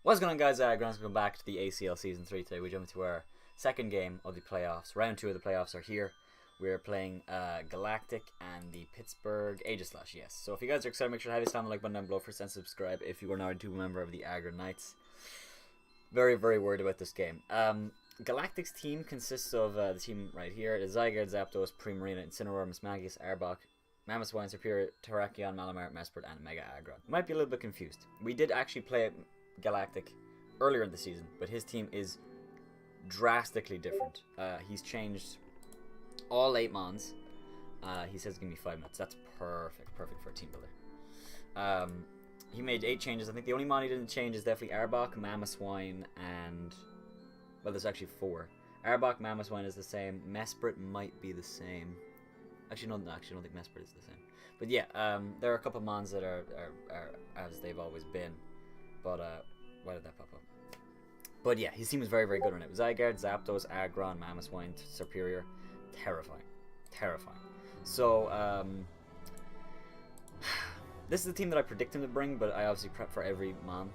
What's going on, guys? Aggronix, welcome back to the ACL Season 3 today. We jump into our second game of the playoffs. Round 2 of the playoffs are here. We're playing Galactic and the Pittsburgh Aegislash, yes. So if you guys are excited, make sure to have slam the like button down below first and subscribe if you are not a member of the Aggronix. Very, very worried about this game. Galactic's team consists of the team right here. The Zygarde, Zapdos, Primarina, Incineroar, Mismagius, Arbok, Mamoswine, Superior, Terrakion, Malamar, Mesprit, and Mega Aggron. You might be a little bit confused. We did actually play Galactic earlier in the season, but his team is drastically different. He's changed all 8 mons. He says give me 5 minutes. That's perfect for a team builder. He made 8 changes. I think the only mon he didn't change is definitely Arbok, Mamoswine, and well, there's actually 4. Arbok, Mamoswine is the same. Mesprit might be the same. Actually, no, I don't think Mesprit is the same. But yeah, there are a couple of mons that are as they've always been. But, why did that pop up? But yeah, his team is very, very good right now. Zygarde, Zapdos, Aggron, Mamoswine, Superior. Terrifying. Terrifying. So, this is the team that I predict him to bring, but I obviously prep for every mon.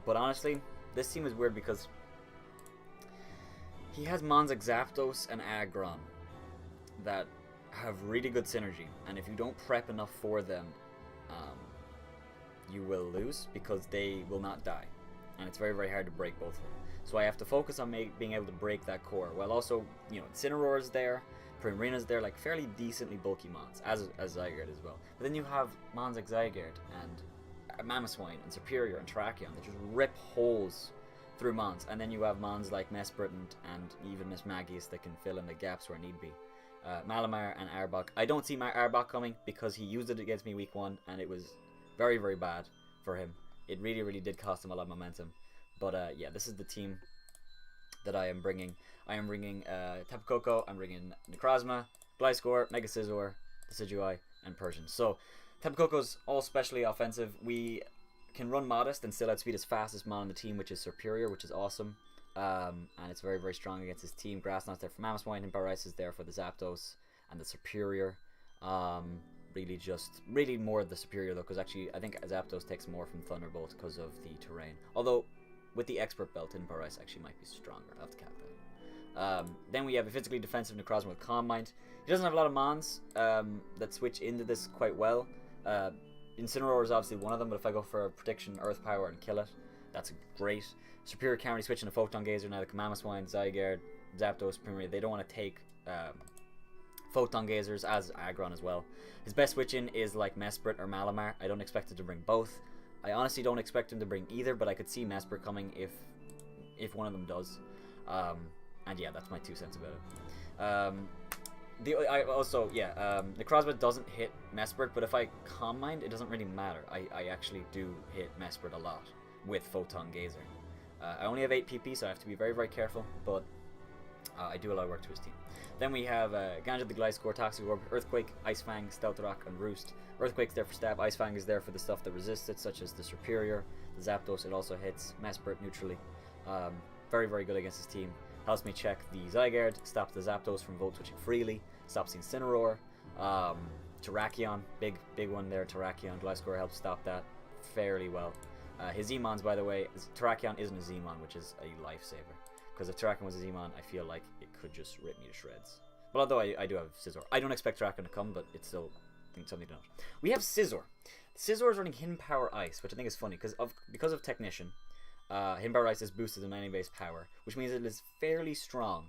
But honestly, this team is weird because he has mons like Zapdos and Aggron that have really good synergy. And if you don't prep enough for them, you will lose because they will not die, and it's very, very hard to break both of them. So I have to focus on being able to break that core, while also, you know, Incineroar is there, Primarina's there, like fairly decently bulky mons, as Zygarde as well. But then you have mons like Zygarde and Mamoswine and Superior and Terrakion that just rip holes through mons, and then you have mons like Mesprit and even Mismagius that can fill in the gaps where need be. Malamar and Arbok. I don't see my Arbok coming because he used it against me week 1 and it was very, very bad for him. It really, really did cost him a lot of momentum. But yeah, this is the team that I am bringing. I am bringing Tapu Koko, I'm bringing Necrozma, Gliscor, Mega Scizor, Decidueye, and Persian. So Tapu Koko's all specially offensive. We can run Modest and still outspeed his fastest mon on the team, which is Superior, which is awesome. And it's very, very strong against his team. Grassnot's there for Mamoswine, and Parais is there for the Zapdos and the Superior. Really more the Superior though, because actually I think Zapdos takes more from Thunderbolt because of the terrain. Although with the Expert Belt, Parais actually might be stronger. I'll have to calculate. Then we have a physically defensive Necrozma with Calm Mind. He doesn't have a lot of mons that switch into this quite well. Incineroar is obviously one of them, but if I go for a prediction, Earth Power, and kill it, that's great. Superior can't really switch into Photon Gazer now. The Mamoswine, Zygarde, Zapdos, Primarina, they don't want to take Photon Gazers, as Aggron as well. His best switch in is like Mesprit or Malamar. I don't expect him to bring both. I honestly don't expect him to bring either, but I could see Mesprit coming if one of them does. And yeah, that's my 2 cents about it. Necrozma doesn't hit Mesprit, but if I Calm Mind, it doesn't really matter. I actually do hit Mesprit a lot with Photon Gazer. I only have 8 PP, so I have to be very, very careful, but I do a lot of work to his team. Then we have Ganja the Gliscor, Toxic Orb, Earthquake, Ice Fang, Stealth Rock, and Roost. Earthquake's there for stab, Ice Fang is there for the stuff that resists it, such as the Superior, the Zapdos, it also hits Mesprit neutrally. Very, very good against his team. Helps me check the Zygarde, stops the Zapdos from Volt Switching freely, stops the Incineroar. Terrakion, big one there, Terrakion. Gliscor helps stop that fairly well. His Z-Mons, by the way, Terrakion isn't a Z-Mon, which is a lifesaver. Because if Terrakion was a Z-Mon, I feel like it could just rip me to shreds. But although I do have Scizor. I don't expect Terrakion to come, but it's still something to note. We have Scizor. Scizor is running Hidden Power Ice, which I think is funny, because of Technician. Hidden Power Ice is boosted in any base power, which means it is fairly strong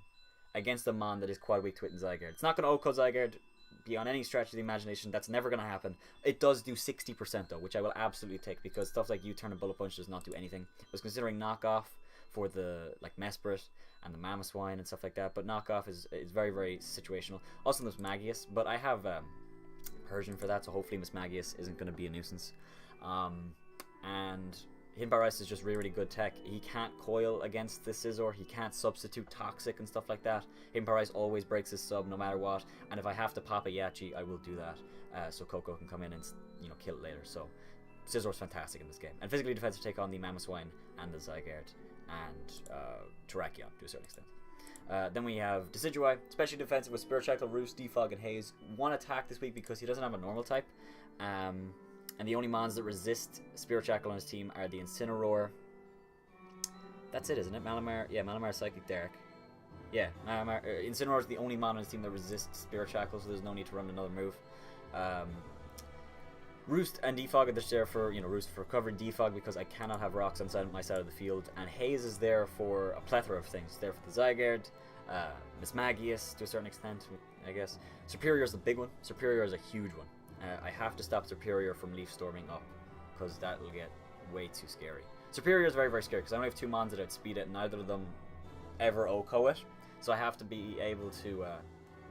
against a mon that is quite weak to it in Zygarde. It's not going to OHKO Zygarde beyond any stretch of the imagination. That's never going to happen. It does do 60% though, which I will absolutely take, because stuff like U-Turn and Bullet Punch does not do anything. I was considering Knockoff for the Mesprit and the Mamoswine and stuff like that, but Knockoff is very, very situational. Also Mismagius, but I have Persian for that, so hopefully Mismagius isn't going to be a nuisance. And Hidden Power Ice is just really, really good tech. He can't coil against the Scizor, he can't substitute Toxic and stuff like that. Hidden Power Ice always breaks his sub no matter what, and if I have to pop a Yachi, I will do that, so Koko can come in and, you know, kill it later. So Scizor's fantastic in this game. And physically defensive take on the Mamoswine and the Zygarde and Terrakion to a certain extent. Then we have Decidueye, especially defensive with Spirit Shackle, Roost, Defog, and Haze. 1 attack this week because he doesn't have a normal type. And the only mons that resist Spirit Shackle on his team are the Incineroar, That's it, isn't it? Malamar, yeah, Malamar Psychic Derek. Yeah, Malamar, Incineroar is the only mon on his team that resists Spirit Shackle, so there's no need to run another move. Roost and Defog are just there for, you know, Roost for cover, Defog because I cannot have rocks on my side of the field, and Haze is there for a plethora of things. There for the Zygarde, Mismagius to a certain extent, I guess. Superior is the big one. Superior is a huge one. I have to stop Superior from Leaf Storming up, because that will get way too scary. Superior is very, very scary, because I only have 2 mons that outspeed it, and neither of them ever OHKO it, so I have to be able to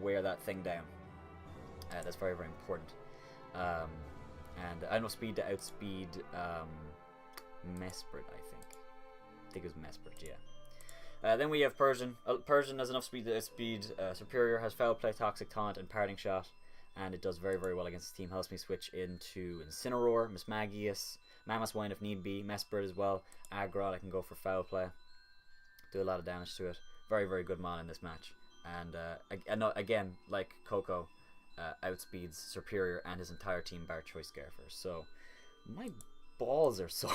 wear that thing down. That's very, very important. And I know speed to outspeed Mesprit, I think it was Mesprit, yeah. Then we have Persian. Persian has enough speed to outspeed Superior, has Foul Play, Toxic Taunt, and Parting Shot, and it does very, very well against the team. Helps me switch into Incineroar, Mismagius, Mamoswine if need be, Mesprit as well, Aggron, I can go for Foul Play, do a lot of damage to it. Very, very good mon in this match. And again, like Coco, outspeeds Superior and his entire team bar Choice Scarfer. So my balls are sore.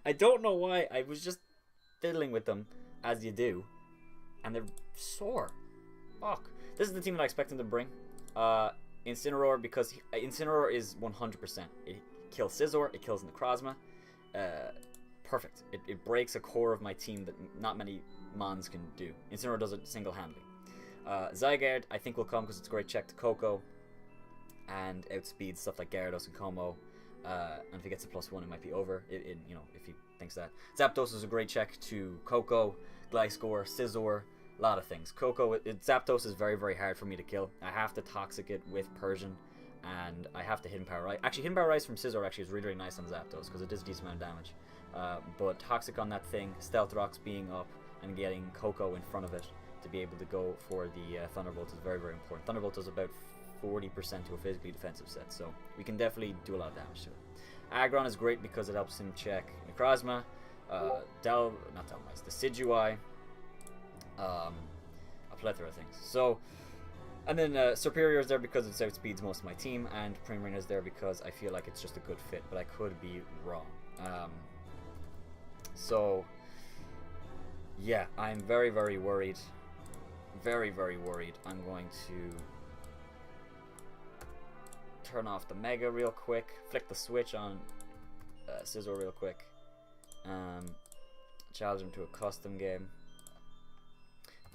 I don't know why. I was just fiddling with them as you do, and they're sore. Fuck. This is the team that I expect him to bring. Incineroar, because Incineroar is 100%. It kills Scizor, it kills Necrozma. Perfect. It breaks a core of my team that not many mons can do. Incineroar does it single-handedly. Zygarde, I think will come because it's a great check to Coco, and outspeeds stuff like Gyarados and Como. And if he gets a +1, it might be over. You know, if he thinks that. Zapdos is a great check to Coco, Gliscor, Scizor, a lot of things. Coco, Zapdos is very, very hard for me to kill. I have to Toxic it with Persian, and I have to Hidden Power Rise. Actually, Hidden Power Rise from Scizor actually is really, really nice on Zapdos because it does a decent amount of damage. But Toxic on that thing, Stealth Rocks being up, and getting Coco in front of it to be able to go for the Thunderbolt is very, very important. Thunderbolt does about 40% to a physically defensive set, so we can definitely do a lot of damage to it. Aggron is great because it helps him check Necrozma, Decidueye, a plethora of things. So, and then Superior is there because it outspeeds most of my team, and Primarina is there because I feel like it's just a good fit, but I could be wrong. So, yeah, I'm very, very worried. Very, very worried. I'm going to turn off the Mega real quick, flick the switch on Scizor real quick, challenge him to a custom game,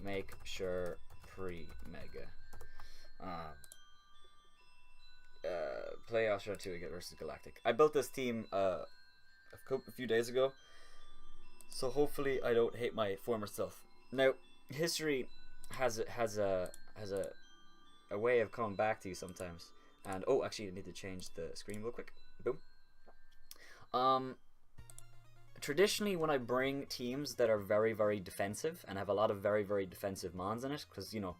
make sure pre-Mega, play Astro 2 versus Galactic. I built this team a few days ago, so hopefully I don't hate my former self. Now, history has a way of coming back to you sometimes. And oh, actually, I need to change the screen real quick. Boom. Traditionally, when I bring teams that are very, very defensive and have a lot of very, very defensive mons in it, because you know,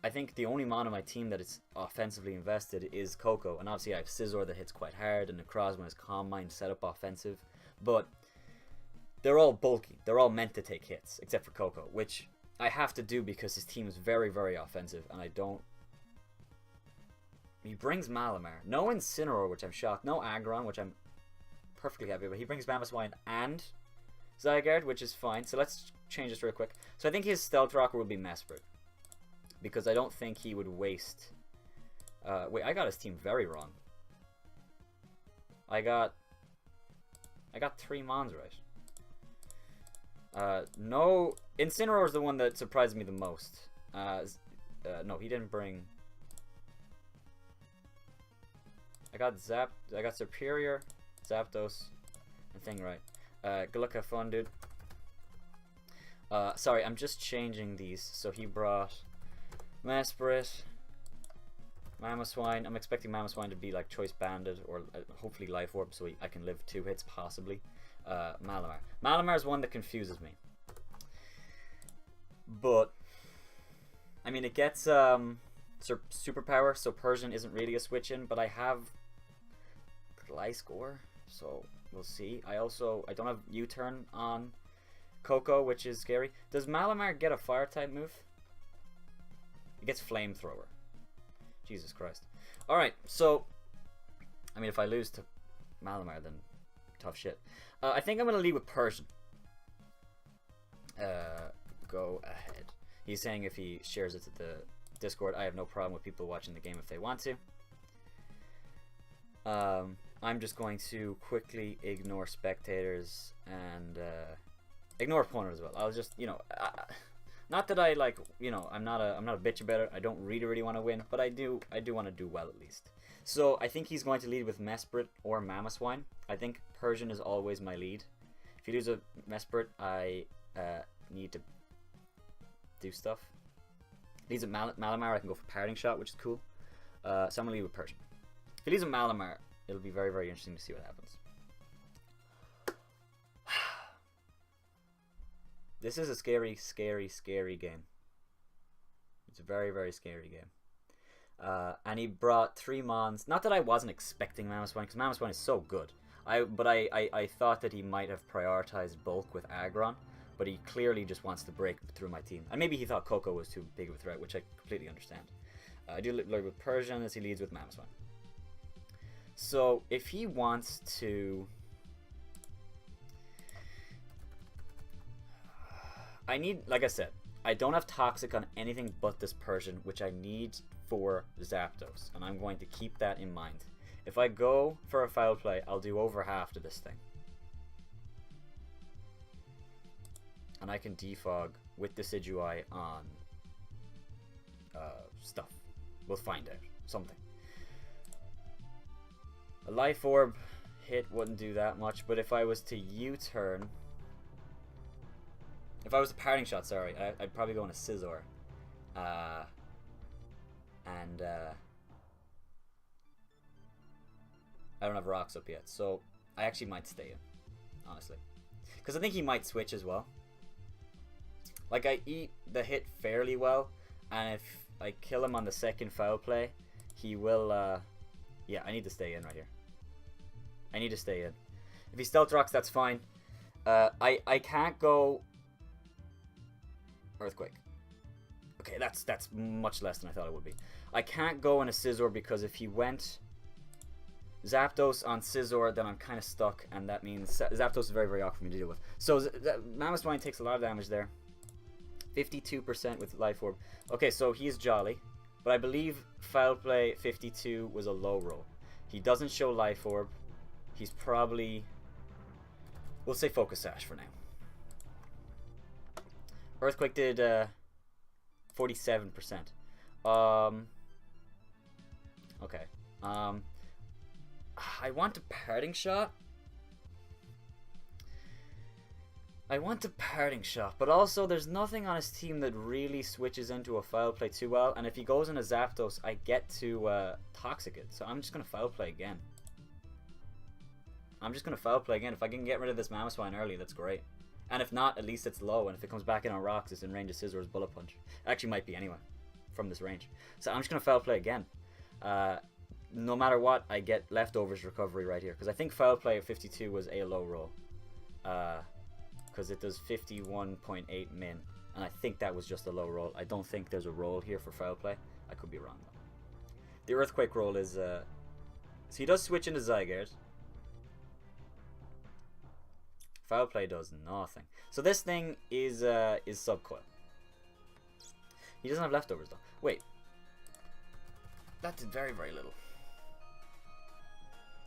I think the only mon on my team that is offensively invested is Coco, and obviously I have Scizor that hits quite hard, and Necrozma is Calm Mind set up offensive, but they're all bulky. They're all meant to take hits, except for Coco, which I have to do because his team is very, very offensive, and I don't. He brings Malamar. No Incineroar, which I'm shocked. No Aggron, which I'm perfectly happy with. He brings Mamoswine and Zygarde, which is fine. So let's change this real quick. So I think his Stealth Rocker will be Mesprit, because I don't think he would waste. Wait, I got his team very wrong. I got 3 mons right. No, Incineroar is the one that surprised me the most. No, he didn't bring. I got Superior, Zapdos, and thing right. Good luck, have fun, dude. Sorry, I'm just changing these. So he brought Mesprit, Mamoswine. I'm expecting Mamoswine to be like Choice Banded or hopefully Life Orb, so I can live 2 hits possibly. Malamar. Malamar is one that confuses me. But I mean, it gets superpower, so Persian isn't really a switch in, but I have Gliscor, so we'll see. I don't have U-turn on Coco, which is scary. Does Malamar get a fire type move? It gets Flamethrower. Jesus Christ. Alright, so I mean, if I lose to Malamar, then tough shit. I think I'm going to lead with Persian. go ahead. He's saying if he shares it to the Discord, I have no problem with people watching the game if they want to. I'm just going to quickly ignore spectators and ignore opponent as well. I'll just, you know, not that I like, you know, I'm not a bitch about it. I don't really want to win, but I do want to do well at least. So I think he's going to lead with Mesprit or Mamoswine. I think Persian is always my lead. If he leads a Mesprit, I need to do stuff. If he leads a Malamar, I can go for Parting Shot, which is cool. So I'm going to lead with Persian. If he leads a Malamar, it'll be very interesting to see what happens. This is a scary game. It's a very scary game. And he brought 3 Mons. Not that I wasn't expecting Mamoswine, because Mamoswine is so good. But I thought that he might have prioritized bulk with Aggron, but he clearly just wants to break through my team. And maybe he thought Coco was too big of a threat, which I completely understand. I do lead with Persian as he leads with Mamoswine. So if he wants to... I need, like I said, I don't have Toxic on anything but this Persian, which I need for Zapdos, and I'm going to keep that in mind. If I go for a foul play, I'll do over half to this thing. And I can defog with Decidueye on stuff. We'll find out. Something. A Life Orb hit wouldn't do that much, but if I was to U-turn... If I was a Parting Shot, sorry, I'd probably go on a Scizor. I don't have rocks up yet, so I actually might stay in, honestly. Because I think he might switch as well. Like, I eat the hit fairly well, and if I kill him on the second foul play, he will, yeah, I need to stay in right here. I need to stay in. If he Stealth Rocks, that's fine. I can't go... Earthquake. Okay, that's much less than I thought it would be. I can't go in a Scizor because if he went Zapdos on Scizor, then I'm kind of stuck, and that means Zapdos is very awkward for me to deal with. So Mamoswine takes a lot of damage there. 52% with Life Orb. Okay, so he's Jolly, but I believe Foul Play 52 was a low roll. He doesn't show Life Orb. He's probably... We'll say Focus Sash for now. Earthquake did 47%. Okay. I want a Parting Shot. But also there's nothing on his team that really switches into a Foul Play too well. And if he goes in a Zapdos, I get to Toxic it. So I'm just going to Foul Play again. If I can get rid of this Mamoswine early, that's great. And if not, at least it's low, and if it comes back in on rocks, it's in range of Scizor's Bullet Punch. It actually might be anyway, from this range. So I'm just going to Foul Play again. No matter what, I get Leftovers recovery right here, because I think Foul Play at 52 was a low roll. Because it does 51.8 min, and I think that was just a low roll. I don't think there's a roll here for Foul Play. I could be wrong, though. The Earthquake roll is... So he does switch into Zygarde. Foul Play does nothing. So this thing is Subcoil. He doesn't have Leftovers though. Wait. That did very little.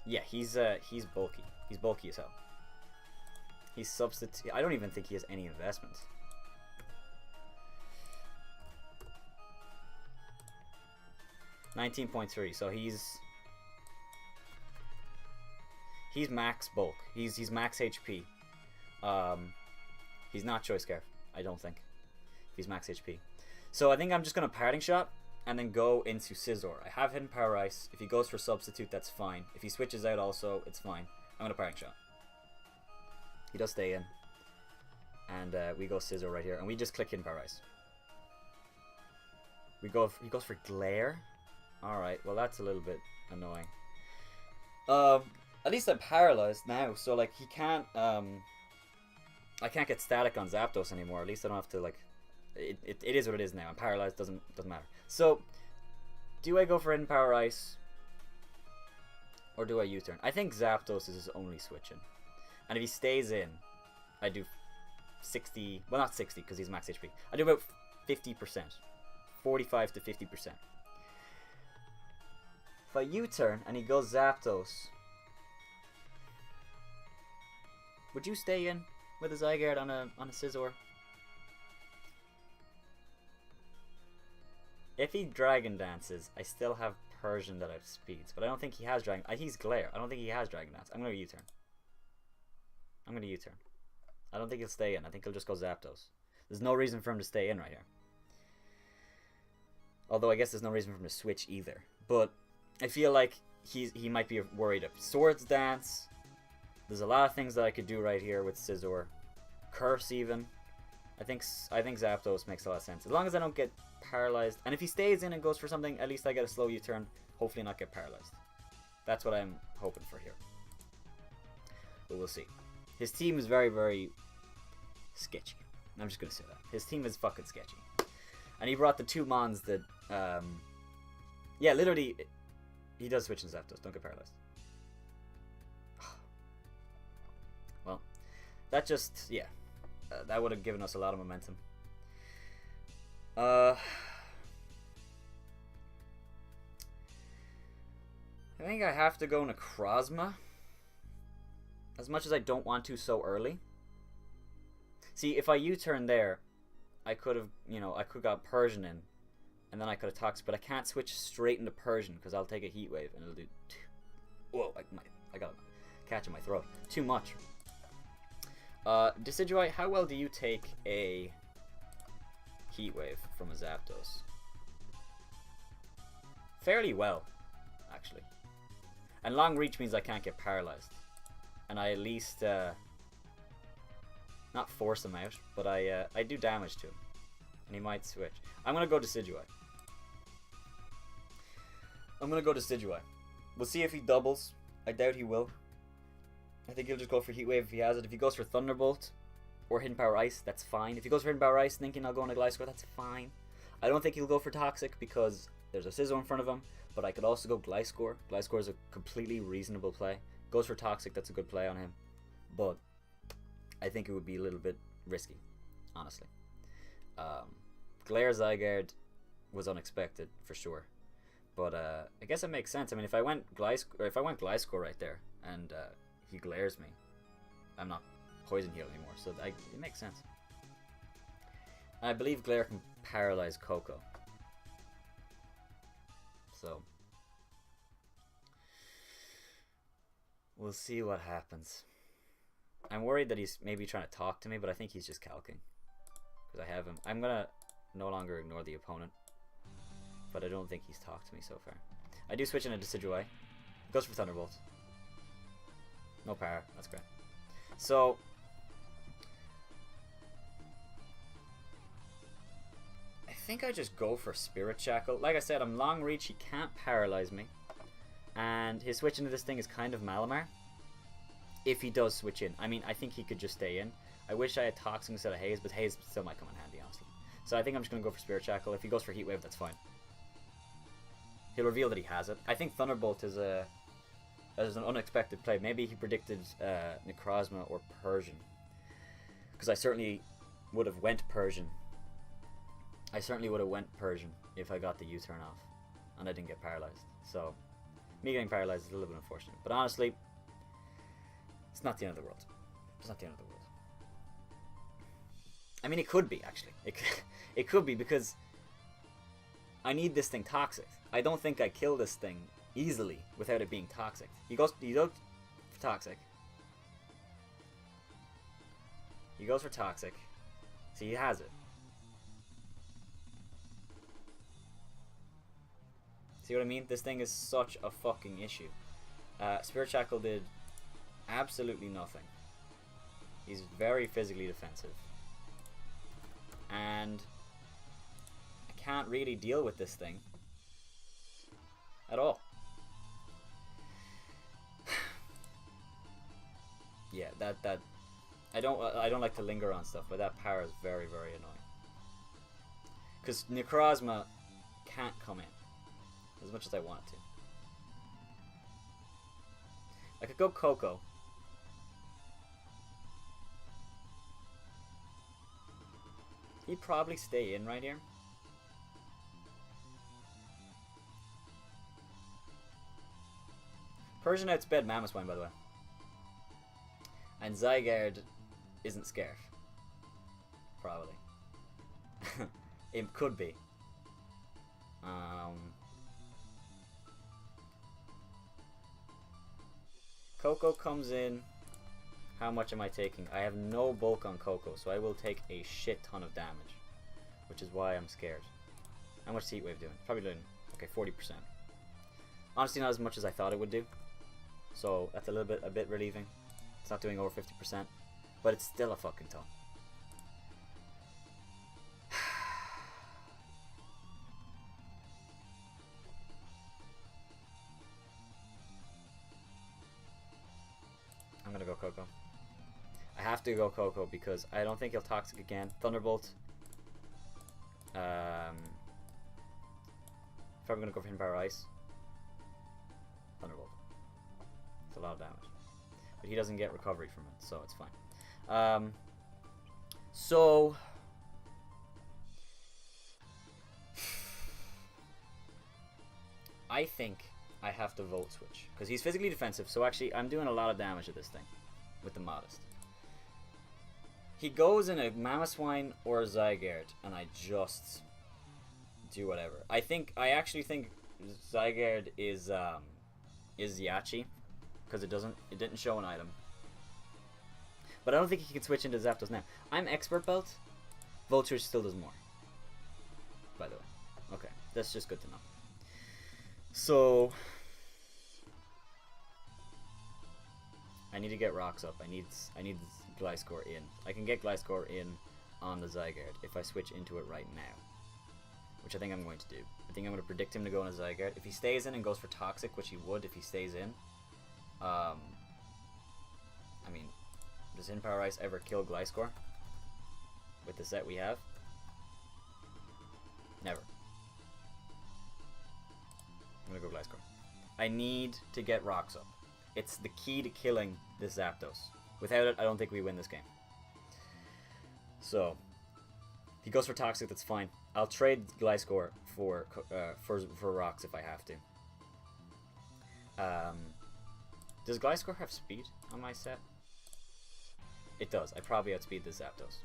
Yeah, he's bulky. He's bulky as hell. He's substitute. I don't even think he has any investments. $19.3. So he's max bulk. He's max HP. He's not Choice Scarf, I don't think. He's max HP. So I think I'm just going to Parting Shot and then go into Scizor. I have Hidden Power Ice. If he goes for Substitute, that's fine. If he switches out also, it's fine. I'm going to Parting Shot. He does stay in. And we go Scizor right here. And we just click Hidden Power Ice. He goes for Glare. Alright, well that's a little bit annoying. At least I'm paralyzed now, so like he can't I can't get static on Zapdos anymore. At least I don't have to like it is what it is now. I'm paralyzed, doesn't matter. So do I go for Hidden Power Ice or do I U-turn? I think Zapdos is his only switching. And if he stays in, I do 60, well not 60 because he's max HP. I do about 50%. 45 to 50%. If I U-turn and he goes Zapdos, would you stay in with a Zygarde on a Scizor? If he Dragon Dances, I still have Persian that have speeds, but I don't think he has Dragon. He's Glare. I don't think he has Dragon Dance. I'm gonna U-turn. I'm gonna U-turn. I don't think he'll stay in. I think he'll just go Zapdos. There's no reason for him to stay in right here. Although I guess there's no reason for him to switch either. But I feel like he might be worried of Swords Dance. There's a lot of things that I could do right here with Scizor. Curse even. I think Zapdos makes a lot of sense. As long as I don't get paralyzed. And if he stays in and goes for something, at least I get a slow U-turn. Hopefully not get paralyzed. That's what I'm hoping for here. But we'll see. His team is very, very sketchy. I'm just going to say that. His team is fucking sketchy. And he brought the 2 Mons that... yeah, literally... He does switch in Zapdos. Don't get paralyzed. Well, that just... Yeah. That would have given us a lot of momentum. I think I have to go Necrozma. As much as I don't want to so early. See, if I U-turn there, I could have, you know, I could have got Persian in. And then I could have Toxic, but I can't switch straight into Persian because I'll take a Heat Wave and it'll do... Whoa, I got a catch in my throat. Too much. Decidueye, how well do you take a Heat Wave from a Zapdos? Fairly well, actually. And long reach means I can't get paralyzed. And I at least, not force him out, but I do damage to him. And he might switch. I'm going to go Decidueye. We'll see if he doubles. I doubt he will. I think he'll just go for Heat Wave if he has it. If he goes for Thunderbolt or Hidden Power Ice, that's fine. If he goes for Hidden Power Ice thinking I'll go on a Gliscor, that's fine. I don't think he'll go for Toxic because there's a Scizor in front of him, but I could also go Gliscor. Gliscor is a completely reasonable play. Goes for Toxic, that's a good play on him. But I think it would be a little bit risky, honestly. Glare Zygarde was unexpected for sure, but I guess it makes sense. I mean, if I went Gliscor right there and he glares me, I'm not poison heal anymore, so it makes sense. I believe Glare can paralyze Coco, so we'll see what happens. I'm worried that he's maybe trying to talk to me, but I think he's just calcing. Because I have him. I'm gonna no longer ignore the opponent. But I don't think he's talked to me so far. I do switch into Decidueye. Goes for Thunderbolt. No power. That's great. So... I think I just go for Spirit Shackle. Like I said, I'm long reach. He can't paralyze me. And his switch into this thing is kind of Malamar. If he does switch in. I mean, I think he could just stay in. I wish I had Toxic instead of Haze, but Haze still might come in handy, honestly. So I think I'm just going to go for Spirit Shackle. If he goes for Heat Wave, that's fine. He'll reveal that he has it. I think Thunderbolt is an unexpected play. Maybe he predicted Necrozma or Persian. Because I certainly would have went Persian. If I got the U-turn off. And I didn't get paralyzed. So, me getting paralyzed is a little bit unfortunate. But honestly, it's not the end of the world. It's not the end of the world. I mean, it could be, actually. It could be, because I need this thing toxic. I don't think I kill this thing easily without it being toxic. He goes for toxic. He goes for toxic. See, he has it. See what I mean? This thing is such a fucking issue. Spirit Shackle did absolutely nothing. He's very physically defensive. And I can't really deal with this thing at all. Yeah, that I don't like to linger on stuff, but that power is very, very annoying. Because Necrozma can't come in as much as I want it to. I could go Coco. He'd probably stay in right here. Persian outsped Mamoswine, by the way. And Zygarde isn't scared. Probably. It could be. Coco comes in. How much am I taking? I have no bulk on Coco, so I will take a shit ton of damage. Which is why I'm scared. How much is Heat Wave doing? Probably doing, okay, 40%. Honestly, not as much as I thought it would do. So that's a bit relieving. It's not doing over 50%, but it's still a fucking ton. I'm gonna go Coco. I have to go Coco because I don't think he'll Toxic again. Thunderbolt. If I'm gonna go for Hidden Power Ice. Thunderbolt. It's a lot of damage. But he doesn't get recovery from it, so it's fine. So I think I have to Volt Switch because he's physically defensive, so actually I'm doing a lot of damage to this thing with the Modest. He goes in a Mamoswine or a Zygarde, and I just do whatever. I actually think Zygarde is Yachi, because it didn't show an item. But I don't think he can switch into Zapdos now. I'm Expert Belt. Vulture still does more. By the way. Okay, that's just good to know. So I need to get rocks up. I need Gliscor in. I can get Gliscor in on the Zygarde if I switch into it right now, which I think I'm going to do. I think I'm going to predict him to go on a Zygarde. If he stays in and goes for Toxic, which he would if he stays in, I mean, does Hidden Power Ice ever kill Gliscor with the set we have? Never. I'm going to go Gliscor. I need to get rocks up. It's the key to killing this Zapdos. Without it, I don't think we win this game. So, he goes for Toxic, that's fine. I'll trade Gliscor for rocks if I have to. Does Gliscor have speed on my set? It does. I probably outspeed this Zapdos.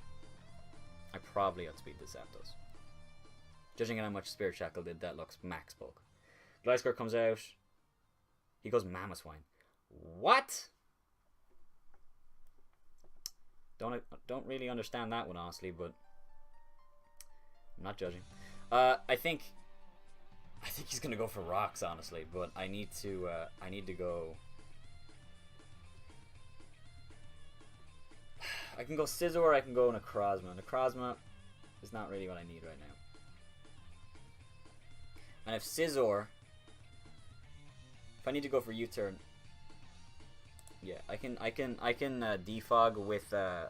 Judging on how much Spirit Shackle did, that looks max bulk. Gliscor comes out. He goes Mamoswine. What? Don't really understand that one, honestly, but I'm not judging. I think he's gonna go for rocks, honestly, but I need to go. I can go Scizor, or I can go Necrozma. Necrozma is not really what I need right now. And if Scizor, if I need to go for U-turn, yeah, I can defog with the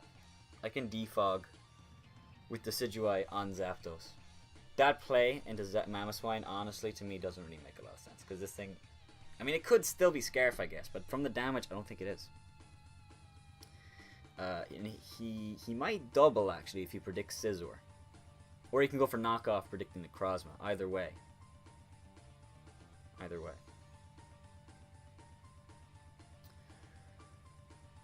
Decidueye on Zapdos. That play into Mamoswine, honestly, to me doesn't really make a lot of sense because this thing, I mean, it could still be Scarf, I guess, but from the damage, I don't think it is. And he might double actually if he predicts Scizor, or he can go for knockoff predicting Necrozma. Either way.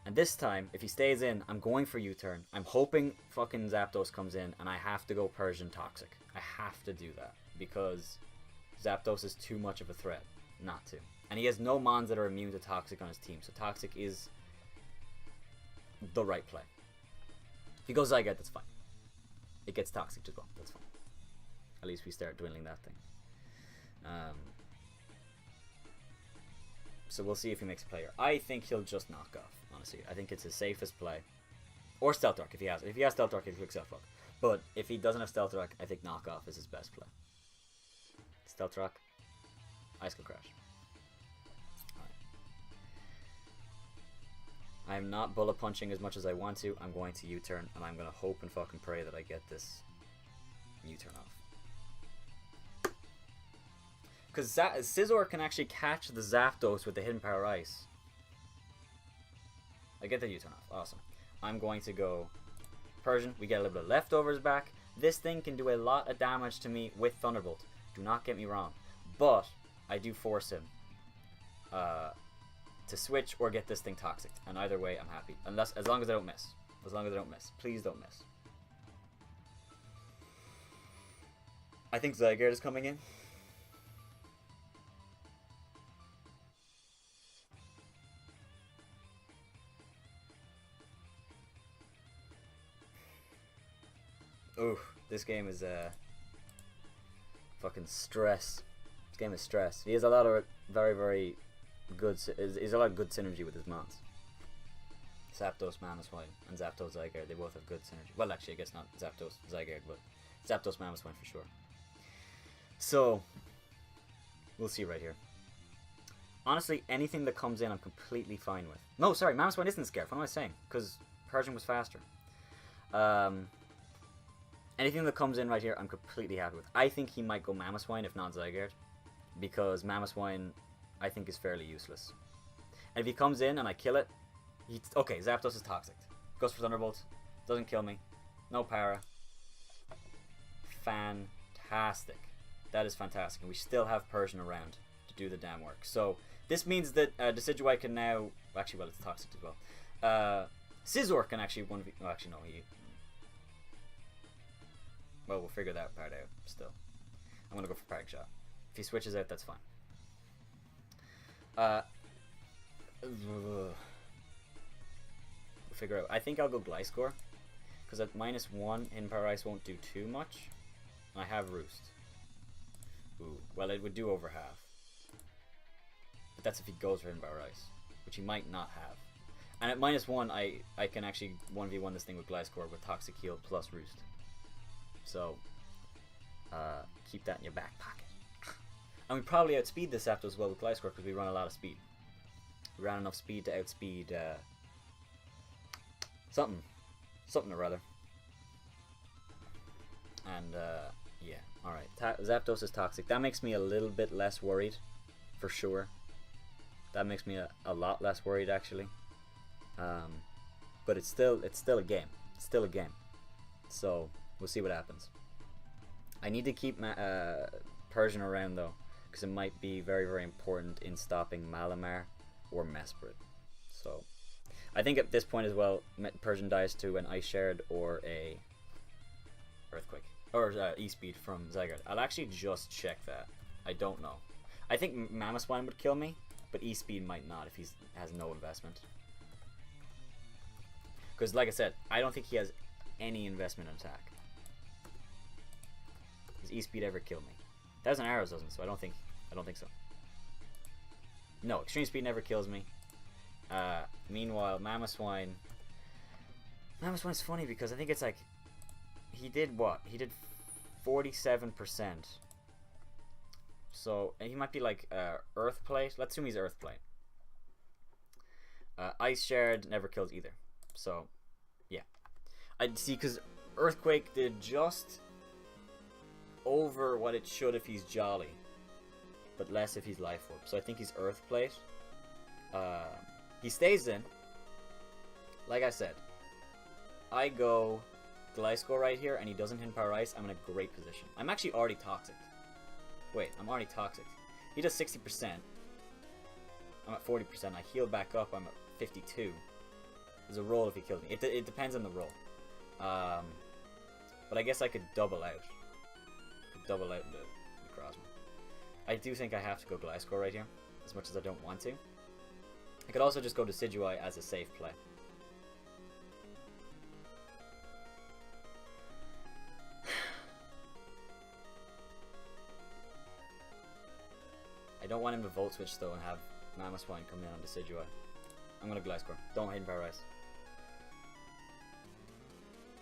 And this time, if he stays in, I'm going for U-turn. I'm hoping fucking Zapdos comes in, and I have to go Persian Toxic. I have to do that, because Zapdos is too much of a threat not to. And he has no Mons that are immune to Toxic on his team, so Toxic is the right play. If he goes Zygarde, that's fine. It gets Toxic as well, that's fine. At least we start dwindling that thing. So we'll see if he makes a play here. I think he'll just knock off, honestly. I think it's his safest play. Or Stealth Rock if he has it. If he has Stealth Rock, he'll click Stealth Rock. But if he doesn't have Stealth Rock, I think knock off is his best play. Stealth Rock, Ice Skull Crash. Alright. I'm not bullet punching as much as I want to. I'm going to U-turn, and I'm going to hope and fucking pray that I get this U-turn off. Because Scizor can actually catch the Zapdos with the Hidden Power Ice. I get the U-turn off. Awesome. I'm going to go Persian. We get a little bit of leftovers back. This thing can do a lot of damage to me with Thunderbolt. Do not get me wrong. But I do force him to switch or get this thing toxic. And either way, I'm happy. As long as I don't miss. As long as I don't miss. Please don't miss. I think Zygarde is coming in. Ooh, this game is fucking stress. This game is stress. He has a lot of very, very good. He's a lot of good synergy with his mons. Zapdos, Mamoswine, and Zapdos, Zygarde. They both have good synergy. Well, actually, I guess not Zapdos, Zygarde, but Zapdos, Mamoswine for sure. So, we'll see right here. Honestly, anything that comes in, I'm completely fine with. No, sorry, Mamoswine isn't scared. What am I saying? Because Persian was faster. Anything that comes in right here, I'm completely happy with. I think he might go Mamoswine if not Zygarde, because Mamoswine, I think, is fairly useless. And if he comes in and I kill it, okay, Zapdos is toxic. Goes for Thunderbolt, doesn't kill me, no para. Fantastic. That is fantastic, and we still have Persian around to do the damn work. So this means that Decidueye can now, actually, well, it's toxic as well. Scizor can actually well, actually no, well, we'll figure that part out still. I'm gonna go for Parting Shot. If he switches out, that's fine. We'll figure out. I think I'll go Gliscor, because at -1, Hidden Power Ice won't do too much. I have Roost. Ooh, well, it would do over half. But that's if he goes for Hidden Power Ice, which he might not have. And at -1, I can actually 1v1 this thing with Gliscor with Toxic Heal plus Roost. So, keep that in your back pocket. And we probably outspeed this Zapdos as well with Gliscor because we run a lot of speed. We ran enough speed to outspeed something or other. And yeah, alright. Zapdos is toxic. That makes me a little bit less worried, for sure. That makes me a lot less worried, actually. But it's still a game. It's still a game. So we'll see what happens. I need to keep Persian around though, because it might be very, very important in stopping Malamar or Mesprit. So I think at this point as well, Persian dies to an Ice Shard or a Earthquake or E-Speed from Zygarde. I'll actually just check that. I don't know. I think Mamoswine would kill me, but E-Speed might not if he has no investment. Because like I said, I don't think he has any investment in attack. Does E-Speed ever kill me? Thousand Arrows doesn't, so I don't think so. No, Extreme Speed never kills me. Meanwhile, Mamoswine's funny because I think it's like he did what? He did 47%. So he might be like Earth Plate. Let's assume he's Earth Plate. Ice Shard never kills either. So yeah, I see, because Earthquake did just over what it should if he's Jolly, but less if he's Life Orb. So I think he's Earth Plate. He stays in. Like I said, I go Gliscor right here, and he doesn't hit Power Ice. I'm in a great position. I'm actually already toxic. Wait, I'm already toxic. He does 60%. I'm at 40%. I heal back up. I'm at 52. There's a roll if he kills me. It depends on the roll. But I guess I could double out. The Necrozma. I do think I have to go Gliscor right here, as much as I don't want to. I could also just go Decidueye as a safe play. I don't want him to Volt Switch though and have Mamoswine come in on Decidueye. I'm gonna Gliscor. Don't hit Power Ice.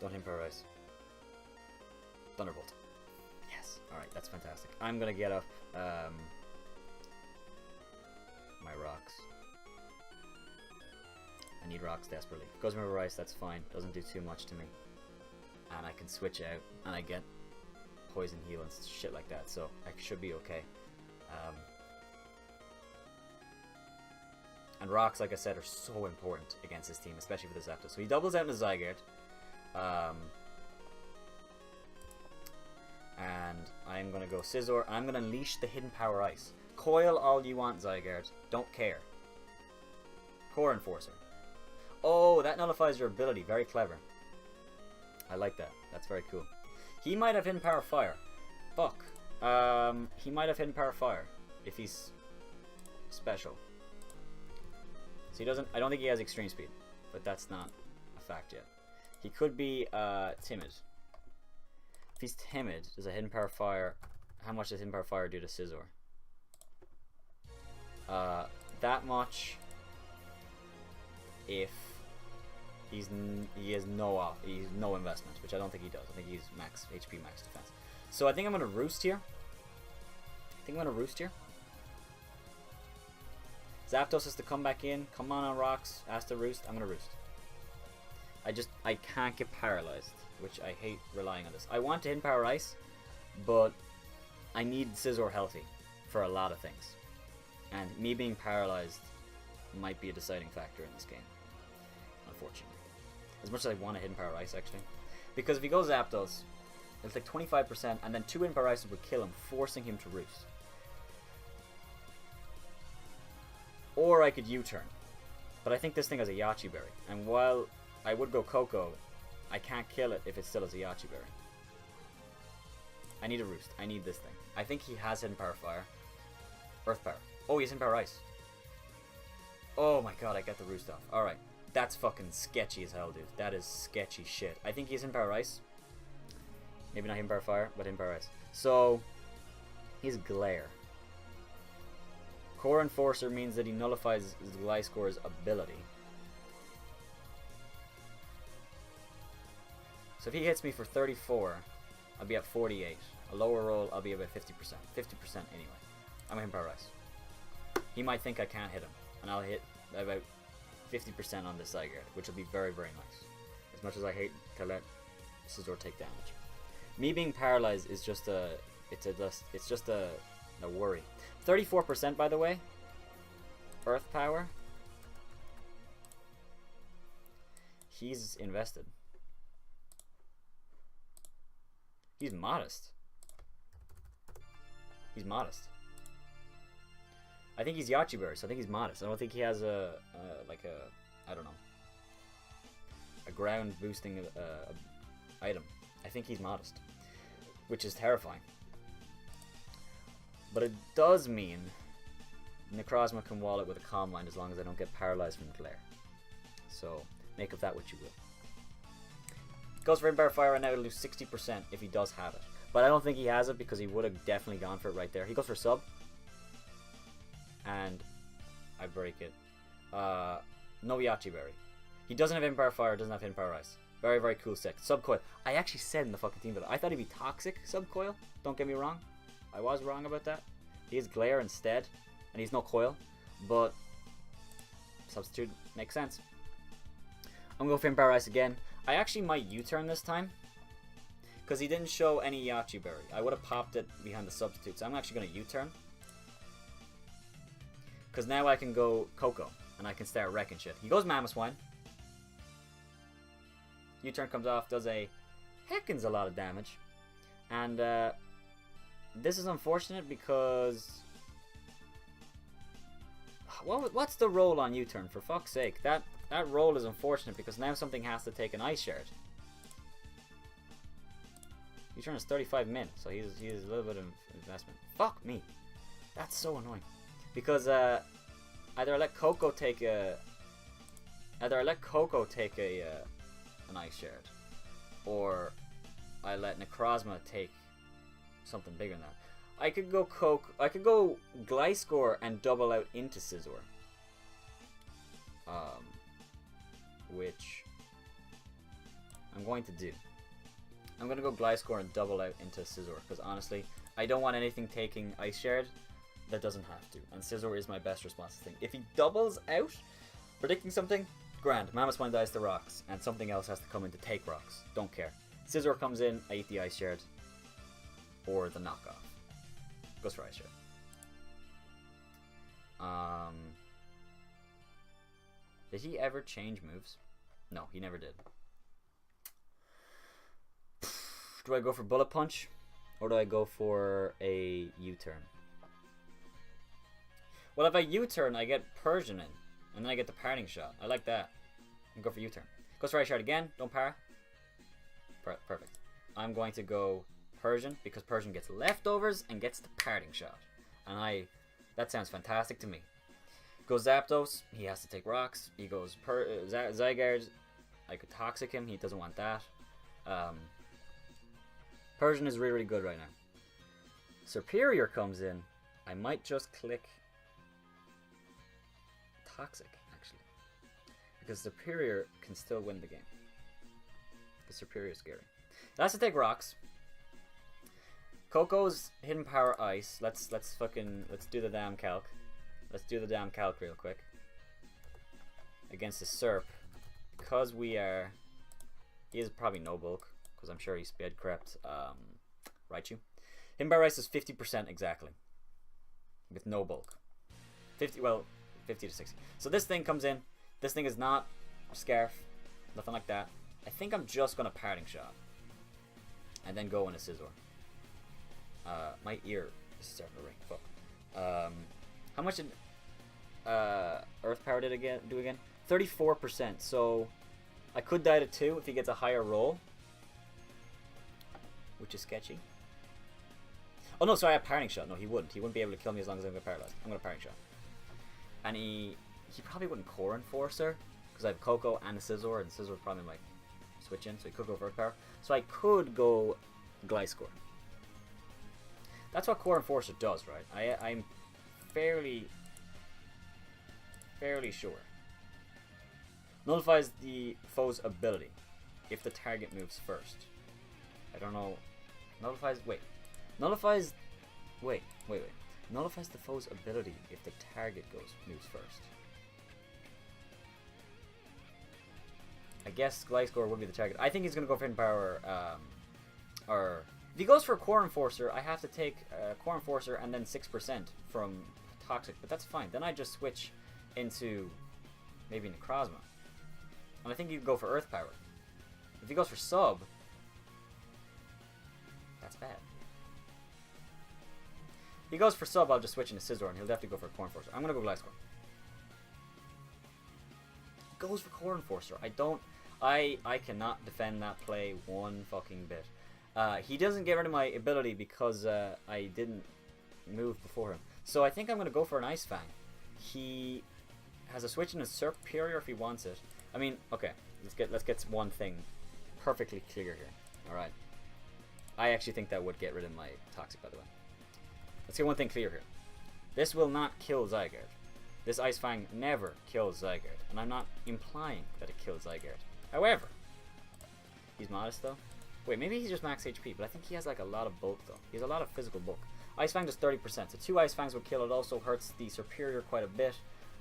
Don't hit Power Ice. Thunderbolt. Yes. Alright, that's fantastic. I'm gonna get up my rocks. I need rocks desperately. Goes Power Ice, that's fine. Doesn't do too much to me. And I can switch out and I get Poison Heal and shit like that, so I should be okay. And rocks, like I said, are so important against this team, especially for the Zapdos. So he doubles out in the Zygarde. And I'm going to go Scizor. I'm going to unleash the Hidden Power Ice. Coil all you want, Zygarde. Don't care. Core Enforcer. Oh, that nullifies your ability. Very clever. I like that. That's very cool. He might have Hidden Power Fire. Fuck. He might have Hidden Power Fire if he's special. So he doesn't. I don't think he has Extreme Speed, but that's not a fact yet. He could be timid. If he's timid, does a Hidden Power Fire? How much does Hidden Power Fire do to Scizor? That much. If he has no investment, which I don't think he does. I think he's max HP, max defense. So I think I'm gonna roost here. Zapdos has to come back in. Come on rocks. Has to roost. I'm gonna roost. I can't get paralyzed, which I hate relying on this. I want to Hidden Power Ice, but I need Scizor healthy for a lot of things, and me being paralyzed might be a deciding factor in this game. Unfortunately, as much as I want a Hidden Power Ice, actually, because if he goes Zapdos, it's like 25%, and then 2 Hidden Power Ices would kill him, forcing him to roost. Or I could U-turn, but I think this thing has a Yachi Berry, and while I would go Koko, I can't kill it if it still has a Yachi Berry. I need a roost. I need this thing. I think he has Hidden Power Fire. Earth Power. Oh, he has Hidden Power Ice. Oh my god, I got the roost off. Alright. That's fucking sketchy as hell, dude. That is sketchy shit. I think he's Hidden Power Ice. Maybe not Hidden Power Fire, but Hidden Power Ice. So, he's Glare. Core Enforcer means that he nullifies Gliscor's ability. So if he hits me for 34, I'll be at 48. A lower roll, I'll be about 50%. 50% anyway. I'm a Hidden Power Ice. He might think I can't hit him, and I'll hit about 50% on this Zygarde, which will be very, very nice. As much as I hate to let Scizor take damage. Me being paralyzed is just a worry. 34%, by the way. Earth Power. He's invested. He's modest. He's modest. I think he's Yachi Berry, so I think he's modest. I don't think he has I don't know, a ground boosting item. I think he's modest, which is terrifying. But it does mean Necrozma can wall it with a Calm Mind as long as I don't get paralyzed from Glare. So make of that what you will. Goes for Hidden Power Fire right now, he'll lose 60% if he does have it. But I don't think he has it because he would have definitely gone for it right there. He goes for Sub. And I break it. No Yachi Berry. He doesn't have Hidden Power Fire, doesn't have Hidden Power Ice. Very, very cool set. Subcoil. I actually said in the fucking team video, I thought he'd be Toxic Subcoil. Don't get me wrong. I was wrong about that. He has Glare instead. And he's no Coil. But substitute makes sense. I'm going for Hidden Power Ice again. I actually might U-turn this time. Because he didn't show any Yachi Berry. I would have popped it behind the substitute. So I'm actually going to U-turn. Because now I can go Koko, and I can start wrecking shit. He goes Mamoswine. U-turn comes off, does a heckins a lot of damage. And this is unfortunate because... What's the roll on U-turn, for fuck's sake? That roll is unfortunate because now something has to take an Ice Shard. U-turn is 35 min, so he's a little bit of investment. Fuck me. That's so annoying. Because either I let Koko take an Ice Shard, or I let Necrozma take something bigger than that. I could go Gliscor and double out into Scizor, which I'm going to do. I'm going to go Gliscor and double out into Scizor because honestly, I don't want anything taking Ice Shard that doesn't have to, and Scizor is my best response thing. If he doubles out, predicting something, grand. Mamoswine dies to rocks, and something else has to come in to take rocks. Don't care. Scizor comes in, I eat the Ice Shard, or the knockoff. Goes for Ice Shard. Did he ever change moves? No, he never did. Do I go for Bullet Punch, Or do I go for a U-turn? Well, if I U-turn, I get Persian in. And then I get the parting shot. I like that. I go for U-turn. Goes for ice shard again. Don't para. Perfect. I'm going to go Persian because Persian gets leftovers and gets the parting shot. And that sounds fantastic to me. Goes Zapdos. He has to take rocks. He goes Zygarde. I could Toxic him. He doesn't want that. Persian is really, really good right now. Superior comes in. I might just click Toxic, actually. Because Superior can still win the game. Because Superior is scary. It has to take rocks. Coco's hidden power ice. Let's do the damn calc. Let's do the damn calc real quick. Against the Serp. Because he is probably no bulk. Because I'm sure he sped crept Raichu. Hidden power ice is 50% exactly. With no bulk. 50 to 60. So this thing comes in. This thing is not Scarf. Nothing like that. I think I'm just going to Parting Shot. And then go in a Scizor. My ear is starting to ring. Fuck. How much did Earth Power do again? 34%. So I could die to 2 if he gets a higher roll. Which is sketchy. Oh no, sorry, I have Parting Shot. No, he wouldn't. He wouldn't be able to kill me as long as I'm going to paralyzed. I'm going to Parting Shot. And he probably wouldn't Core Enforcer. Because I have Coco and a Scizor. And Scizor probably might switch in. So he could go for Earth Power. So I could go Gliscor. That's what Core Enforcer does, right? I'm fairly sure. Nullifies the foe's ability if the target moves first. I don't know. Nullifies the foe's ability if the target moves first. I guess Gliscor would be the target. I think he's gonna go for Hidden Power. Or if he goes for Core Enforcer, I have to take Core Enforcer and then 6% from Toxic, but that's fine. Then I just switch into maybe Necrozma. And I think he'd go for Earth Power. If he goes for Sub, that's bad. If he goes for Sub, I'll just switch into Scizor and he'll definitely go for Core Enforcer. I'm gonna go Gliscor. Goes for Core Enforcer. I cannot defend that play one fucking bit. He doesn't get rid of my ability because I didn't move before him. So I think I'm going to go for an Ice Fang. He has a switch in his Superior if he wants it. I mean, okay, let's get one thing perfectly clear here. All right. I actually think that would get rid of my Toxic, by the way. Let's get one thing clear here. This will not kill Zygarde. This Ice Fang never kills Zygarde, and I'm not implying that it kills Zygarde. However, he's modest though. Wait, maybe he's just max HP, but I think he has like a lot of bulk though. He has a lot of physical bulk. Ice Fang does 30%, so 2 Ice Fangs would kill. It also hurts the Superior quite a bit,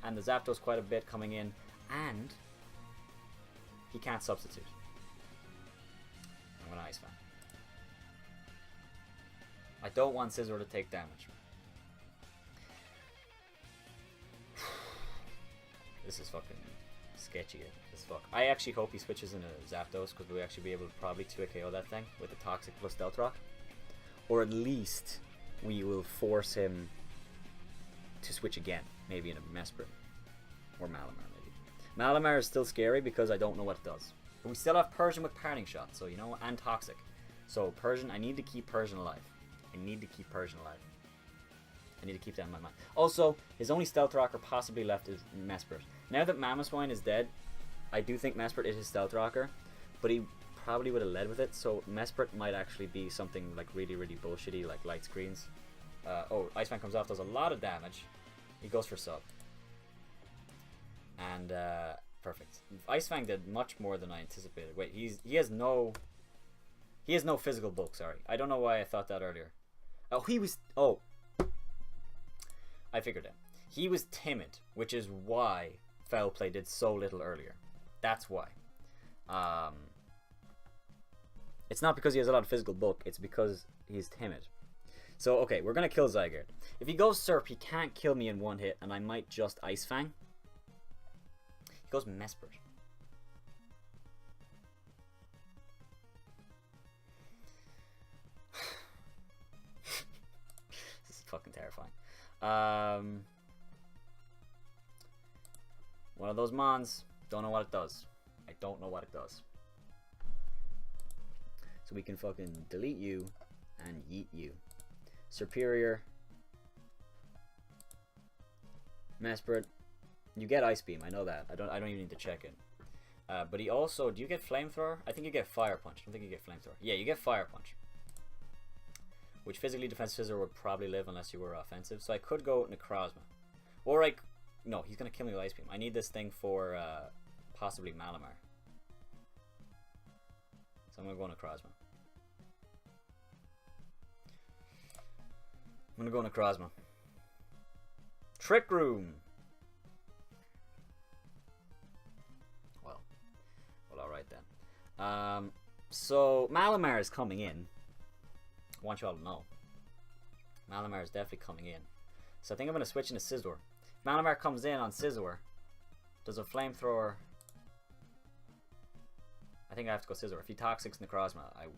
and the Zapdos quite a bit coming in, and he can't substitute. I'm gonna Ice Fang. I don't want Scizor to take damage. This is fucking sketchy as fuck. I actually hope he switches into Zapdos because we'll actually be able to probably 2KO that thing with the Toxic plus Stealth Rock. Or at least we will force him to switch again. Maybe in a Mesprit. Or Malamar maybe. Malamar is still scary because I don't know what it does. But we still have Persian with Parting Shot, so you know, and Toxic. So Persian, I need to keep Persian alive. I need to keep Persian alive. I need to keep that in my mind. Also, his only Stealth Rocker possibly left is Mesprit. Now that Mamoswine is dead, I do think Mesprit is his Stealth Rocker, but he probably would have led with it, so Mesprit might actually be something like really, really bullshitty, like light screens. Oh, Ice Fang comes off, does a lot of damage. He goes for Sub. And, perfect. Ice Fang did much more than I anticipated. Wait, he has no physical bulk, sorry. I don't know why I thought that earlier. Oh, I figured it. He was timid, which is why Foul Play did so little earlier. That's why. It's not because he has a lot of physical bulk, it's because he's timid. So, okay, we're going to kill Zygarde. If he goes Serp, he can't kill me in one hit, and I might just Ice Fang. He goes Mesprit. One of those mons. Don't know what it does. I don't know what it does. So we can fucking delete you and yeet you. Superior. Mesprit. You get Ice Beam, I know that. I don't even need to check it. But he also, do you get Flamethrower? I think you get Fire Punch. I don't think you get Flamethrower. Yeah, you get Fire Punch. Which physically defensive scissor would probably live unless you were offensive. So I could go Necrozma. Or no, he's gonna kill me with Ice Beam. I need this thing for possibly Malamar. So I'm gonna go Necrozma. I'm gonna go Necrozma. Trick Room. Well, alright then. So Malamar is coming in. I want you all to know. Malamar is definitely coming in. So I think I'm gonna switch into Scizor. If Malamar comes in on Scizor, does a Flamethrower? I think I have to go Scizor. If he Toxics Necrozma, I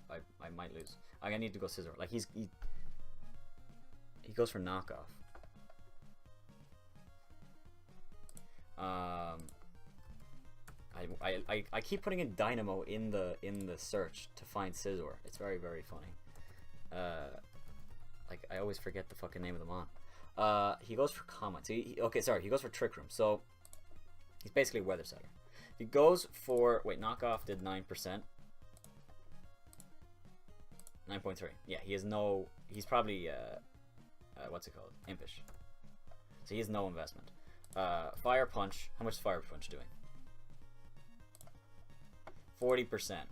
might lose. I need to go Scizor. Like he goes for knockoff. I keep putting in Dynamo in the search to find Scizor. It's very, very funny. Like I always forget the fucking name of the mon. He goes for Comment. So okay, sorry, he goes for Trick Room. So he's basically a Weather Setter. He goes for knockoff did 9%. 9.3. Yeah, he has no. He's probably what's it called? Impish. So he has no investment. Fire Punch. How much is Fire Punch doing? 40%.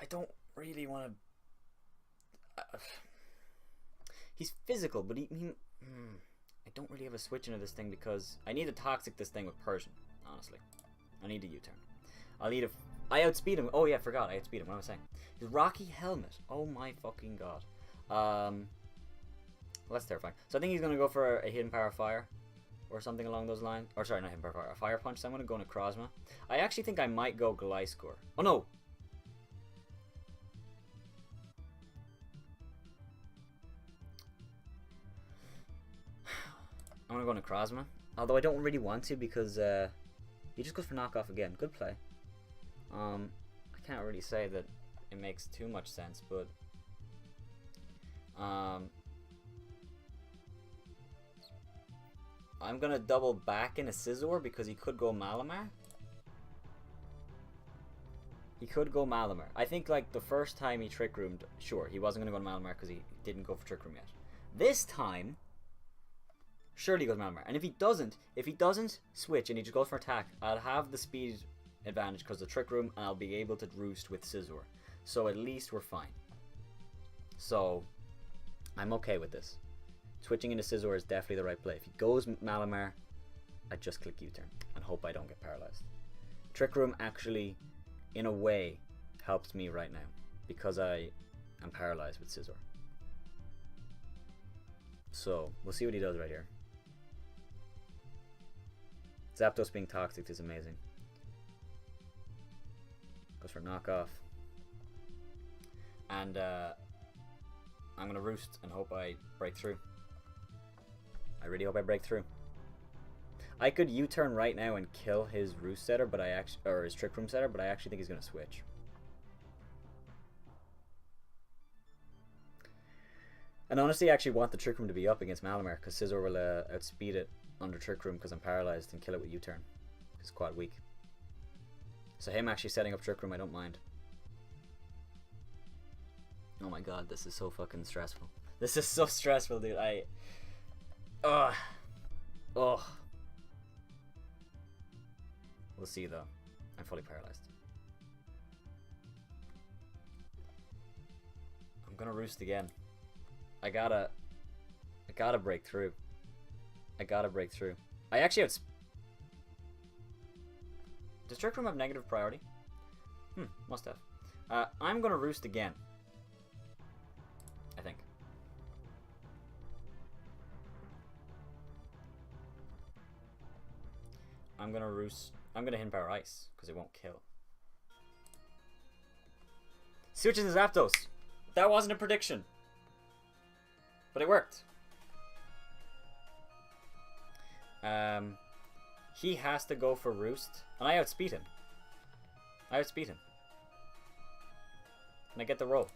I don't really want to. He's physical, but I don't really have a switch into this thing because I need to Toxic this thing with Persian. Honestly, I need a U-turn. I'll need a. I outspeed him. Oh yeah, I forgot. I outspeed him. What was I saying? His Rocky Helmet. Oh my fucking god. Well, that's terrifying. So I think he's gonna go for a Hidden Power Fire, or something along those lines. Or sorry, not Hidden Power Fire. A Fire Punch. So I'm gonna go Necrozma. I actually think I might go Gliscor. Oh no. I'm gonna go Necrozma. Although I don't really want to because he just goes for knockoff again. Good play. I can't really say that it makes too much sense, but I'm gonna double back in a Scizor because he could go Malamar. He could go Malamar. I think like the first time he Trick Roomed, sure, he wasn't gonna go to Malamar because he didn't go for Trick Room yet. This time, surely he goes Malamar. And if he doesn't switch and he just goes for attack, I'll have the speed advantage because of the Trick Room and I'll be able to roost with Scizor. So at least we're fine. So I'm okay with this. Switching into Scizor is definitely the right play. If he goes Malamar, I just click U-turn and hope I don't get paralyzed. Trick Room actually, in a way, helps me right now because I am paralyzed with Scizor. So we'll see what he does right here. Zapdos being toxic is amazing. Goes for knockoff. And I'm going to roost and hope I break through. I really hope I break through. I could U-turn right now and kill his roost setter, but or his Trick Room setter, but I actually think he's going to switch. And honestly, I actually want the Trick Room to be up against Malamar because Scizor will outspeed it under Trick Room because I'm paralyzed and kill it with U-turn. It's quite weak. So him actually setting up Trick Room, I don't mind. Oh my god, this is so fucking stressful. This is so stressful, dude. Ugh. We'll see though. I'm fully paralyzed. I'm gonna roost again. I gotta break through. I gotta break through. I actually have. Does Trick Room have negative priority? Must have. I'm gonna roost again. I think. I'm gonna roost. I'm gonna Hidden Power Ice because it won't kill. Switches his Zapdos. That wasn't a prediction. But it worked. He has to go for Roost. And I outspeed him. And I get the roll.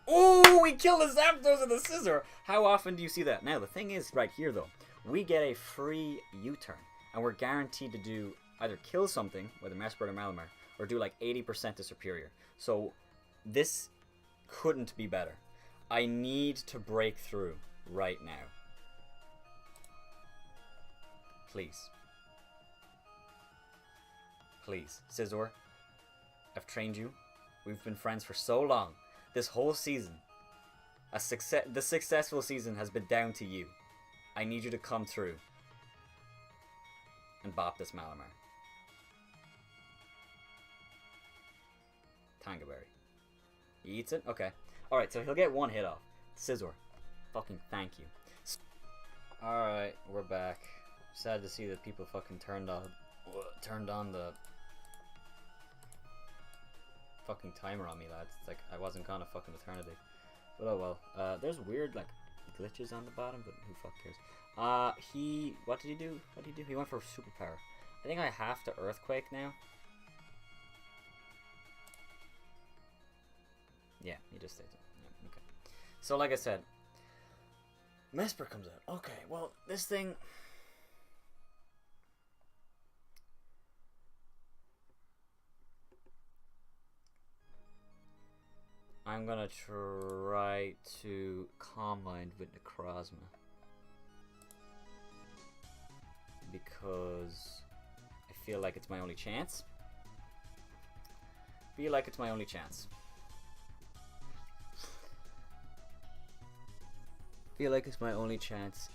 Oh, we killed the Zapdos with the Scizor. How often do you see that? Now, the thing is, right here, though, we get a free U-turn. And we're guaranteed to do either kill something, whether Mesprit or Malamar, or do like 80% to Superior. So, this couldn't be better. I need to break through right now. Please. Please. Scizor, I've trained you. We've been friends for so long. This whole season, the successful season has been down to you. I need you to come through and bop this Malamar. Tangaberry. He eats it? Okay. Alright, so he'll get one hit off. Scizor, fucking thank you. Alright, we're back. Sad to see that people fucking turned on the fucking timer on me, lads. It's like I wasn't gone a fucking eternity. But oh well. There's weird like glitches on the bottom, but who fuck cares? What did he do? He went for superpower. I think I have to Earthquake now. Yeah, he just stays it. Yeah, okay. So like I said, Mesprit comes out. Okay, well this thing. I'm gonna try to Calm Mind with Necrozma. Because I feel like it's my only chance.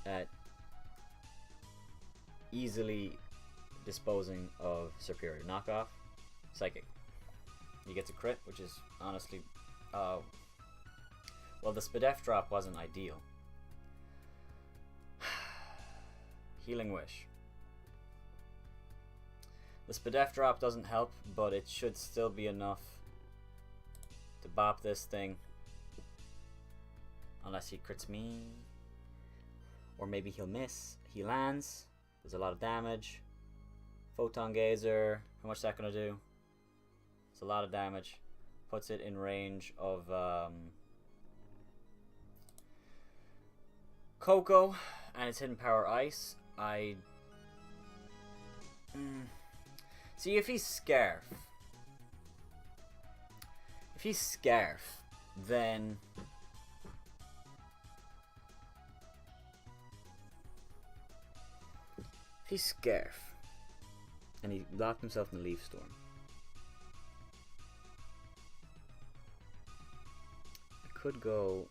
At easily disposing of Superior. Knockoff, Psychic. He gets a crit, which is honestly, well, the Spadef drop wasn't ideal. Healing Wish. The Spadef drop doesn't help, but it should still be enough to bop this thing. Unless he crits me. Or maybe he'll miss. He lands. There's a lot of damage. Photon Gazer. How much is that going to do? It's a lot of damage. Puts it in range of Coco. And it's Hidden Power Ice. See, if he's Scarf. Then if he's Scarf and he locked himself in the Leaf Storm, I could go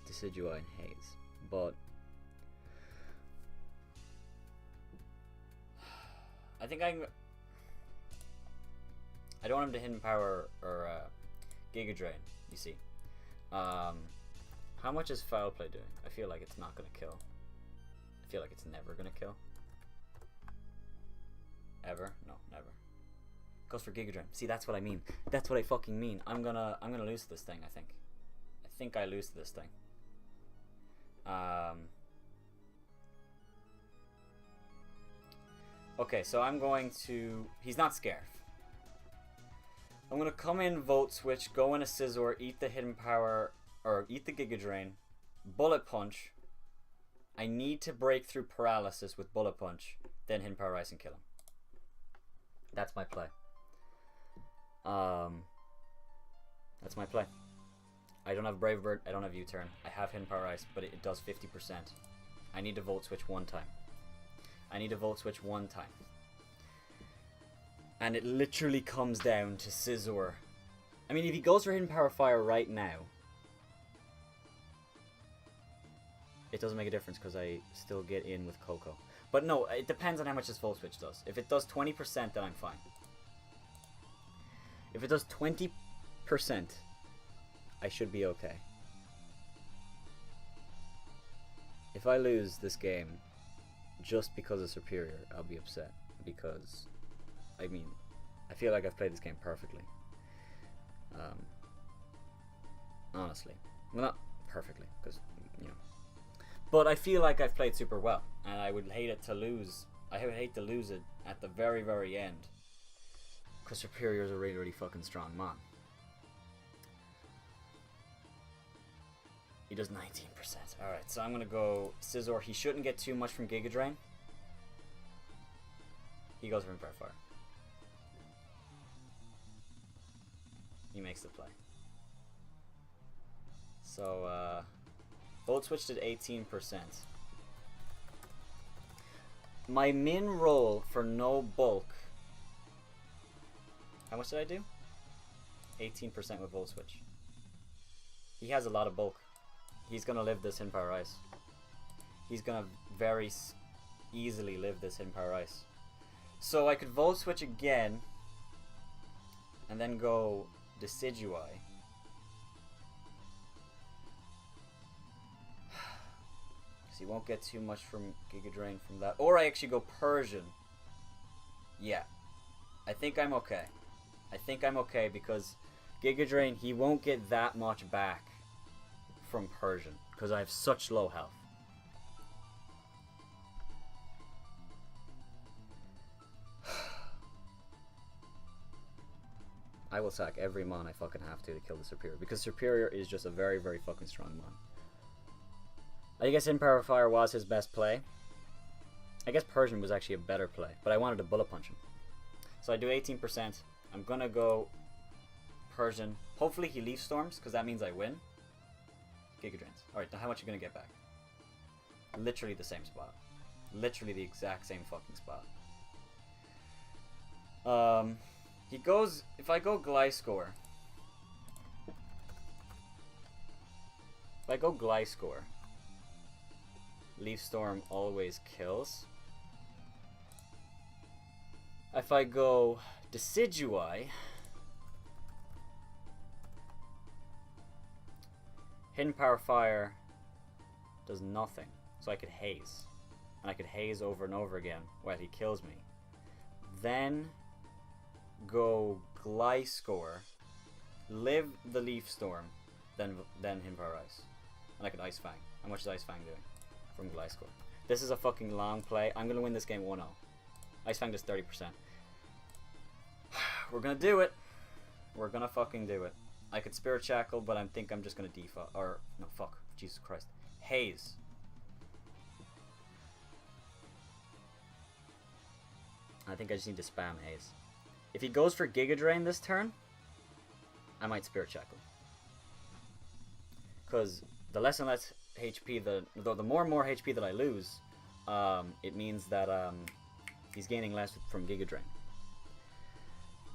Decidueye and Haze, but I think I don't want him to Hidden Power or Giga Drain, you see. How much is Foul Play doing? I feel like it's not going to kill. I feel like it's never going to kill. Ever? No, never. Goes for Giga Drain. See, that's what I mean. That's what I fucking mean. I'm gonna lose this thing, I think. I think I lose this thing. Okay, so I'm going to... He's not Scarf. I'm going to come in, Volt Switch, go in a Scizor, eat the Hidden Power, or eat the Giga Drain, Bullet Punch. I need to break through Paralysis with Bullet Punch, then Hidden Power Ice and kill him. That's my play. That's my play. I don't have Brave Bird, I don't have U-Turn. I have Hidden Power Ice, but it does 50%. I need to Volt Switch one time. And it literally comes down to Scizor. I mean, if he goes for Hidden Power Fire right now, it doesn't make a difference because I still get in with Coco. But no, it depends on how much this Volt Switch does. If it does 20%, then I'm fine. If it does 20%, I should be okay. If I lose this game just because of Superior, I'll be upset. Because, I mean, I feel like I've played this game perfectly. Honestly. Well, not perfectly, because, you know. But I feel like I've played super well, and I would hate it to lose. I would hate to lose it at the very, very end. Because Superior is a really, really fucking strong mon. He does 19%. Alright, so I'm going to go Scizor. He shouldn't get too much from Giga Drain. He goes for Impair Fire. He makes the play. So, Volt Switch did 18%. My min roll for no bulk. How much did I do? 18% with Volt Switch. He has a lot of bulk. He's gonna live this in Power Ice. He's gonna very easily live this in Power Ice. So I could Volt Switch again. And then go Decidueye. He won't get too much from Giga Drain from that. Or I actually go Persian. Yeah. I think I'm okay. I think I'm okay because Giga Drain, he won't get that much back from Persian because I have such low health. I will sack every mon I fucking have to kill the Superior because Superior is just a very, very fucking strong mon. I guess Empower Fire was his best play. I guess Persian was actually a better play, but I wanted to Bullet Punch him. So I do 18%. I'm gonna go Persian. Hopefully he Leaf Storms, because that means I win. Giga Drains. Alright, now how much are you gonna get back? Literally the same spot. Literally the exact same fucking spot. He goes... If I go Gliscor... If I go Gliscor... Leaf Storm always kills. If I go Decidueye, Hidden Power Fire does nothing. So I could Haze. And I could Haze over and over again while he kills me. Then go Gliscor, live the Leaf Storm, then Hidden Power Ice. And I could Ice Fang. How much is Ice Fang doing? From Gliscor. This is a fucking long play. I'm gonna win this game 1-0. Ice Fang does 30%. We're gonna do it. We're gonna fucking do it. I could Spirit Shackle, but I think I'm just gonna default. Or, no, fuck. Jesus Christ. Haze. I think I just need to spam Haze. If he goes for Giga Drain this turn, I might Spirit Shackle. Because the less and less HP, the more and more HP that I lose, it means that he's gaining less from Giga Drain.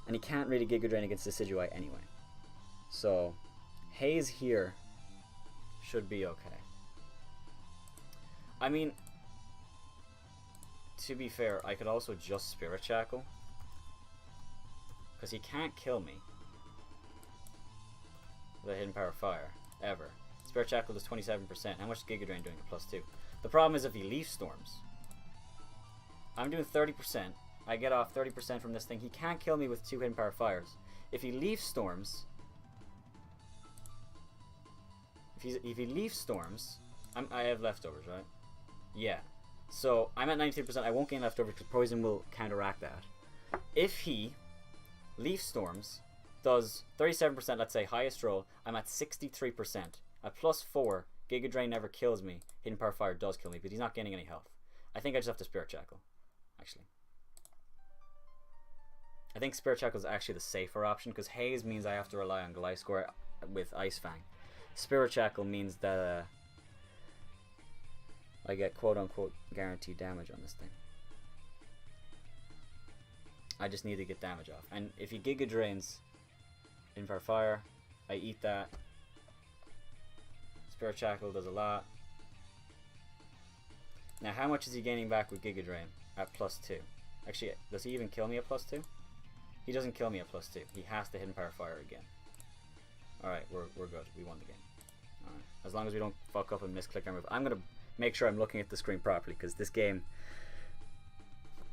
And he can't really Giga Drain against Decidueye anyway. So, Haze here should be okay. I mean, to be fair, I could also just Spirit Shackle. Because he can't kill me with a Hidden Power Fire, ever. Spirit Shackle does 27%. How much is Giga Drain doing at +2? The problem is if he Leaf Storms. I'm doing 30%. I get off 30% from this thing. He can't kill me with 2 Hidden Power Fires. If he Leaf Storms... If he Leaf Storms... I have leftovers, right? Yeah. So, I'm at 93%. I won't gain leftovers because Poison will counteract that. If he Leaf Storms does 37%, let's say, highest roll, I'm at 63%. At +4, Giga Drain never kills me. Hidden Power Fire does kill me, but he's not gaining any health. I think I just have to Spirit Shackle, actually. I think Spirit Shackle is actually the safer option, because Haze means I have to rely on Gliscor with Ice Fang. Spirit Shackle means that I get quote-unquote guaranteed damage on this thing. I just need to get damage off. And if he Giga Drains Hidden Power Fire, I eat that. Spirit Shackle does a lot. Now, how much is he gaining back with Giga Drain at +2? Actually, does he even kill me at +2? He doesn't kill me at +2. He has to Hidden Power Fire again. Alright, we're good. We won the game. Alright. As long as we don't fuck up and misclick our move. I'm going to make sure I'm looking at the screen properly, because this game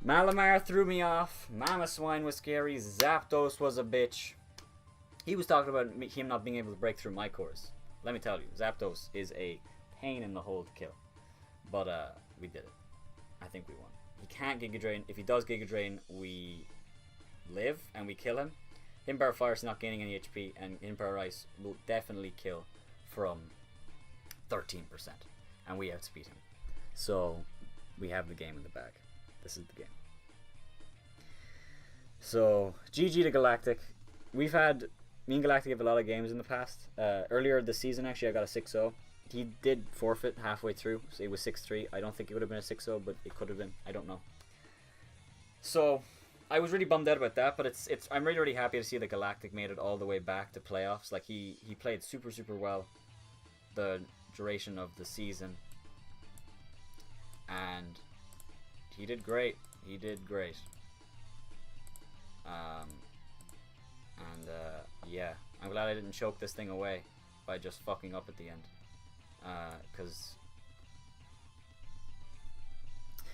Malamar threw me off. Mama Swine was scary. Zapdos was a bitch. He was talking about him not being able to break through my cores. Let me tell you, Zapdos is a pain in the hole to kill. But we did it. I think we won. He can't Giga Drain. If he does Giga Drain, we live and we kill him. Himbar Fire is not gaining any HP, and Himbar Ice will definitely kill from 13%. And we outspeed him. So we have the game in the bag. This is the game. So GG to Galactic. Me and Galactic have a lot of games in the past. Earlier this season, actually, I got a 6-0. He did forfeit halfway through, so it was 6-3. I don't think it would have been a 6-0, but it could have been. I don't know. So I was really bummed out about that, but I'm really, really happy to see that Galactic made it all the way back to playoffs. Like, he played super, super well the duration of the season. And he did great. He did great. Yeah, I'm glad I didn't choke this thing away by just fucking up at the end.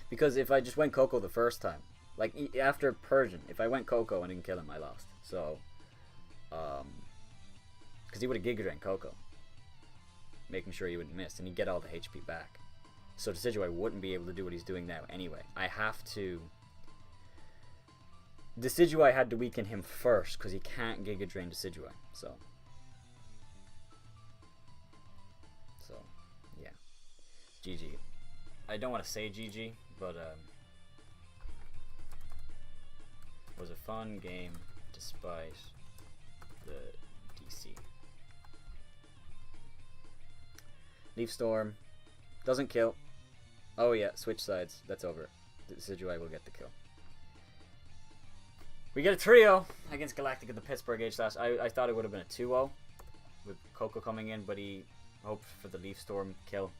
Because if I just went Coco the first time, like after Persian, if I went Coco and didn't kill him, I lost. So, because he would have Giga Drained Coco, making sure he wouldn't miss, and he'd get all the HP back. So Decidueye wouldn't be able to do what he's doing now anyway. Decidueye had to weaken him first because he can't Giga Drain Decidueye. So yeah, GG. I don't want to say GG, but it was a fun game despite the DC. Leaf Storm doesn't kill. Oh yeah, switch sides. That's over. Decidueye will get the kill. We get a trio against Galactic at the Pittsburgh Aegislash. I thought it would have been a 2-0 with Coco coming in, but he hoped for the Leaf Storm kill.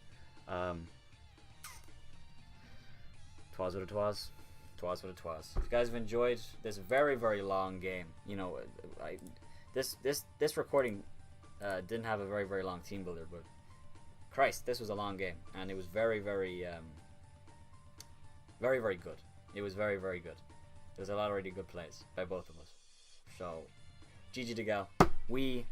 Twas what it was. Twas what it was. If you guys have enjoyed this very, very long game, you know, this recording didn't have a very, very long team builder, but Christ, this was a long game, and it was very, very, very, very good. It was very, very good. There's a lot of really good plays by both of us. So, GG to Gal. We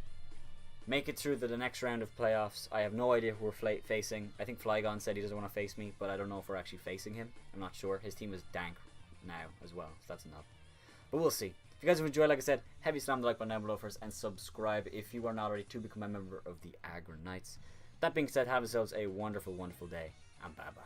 make it through the next round of playoffs. I have no idea who we're facing. I think Flygon said he doesn't want to face me, but I don't know if we're actually facing him. I'm not sure. His team is dank now as well, so that's enough. But we'll see. If you guys have enjoyed, like I said, heavy slam the like button down below first, and subscribe if you are not already to become a member of the Aggronix. That being said, have yourselves a wonderful, wonderful day, and bye-bye.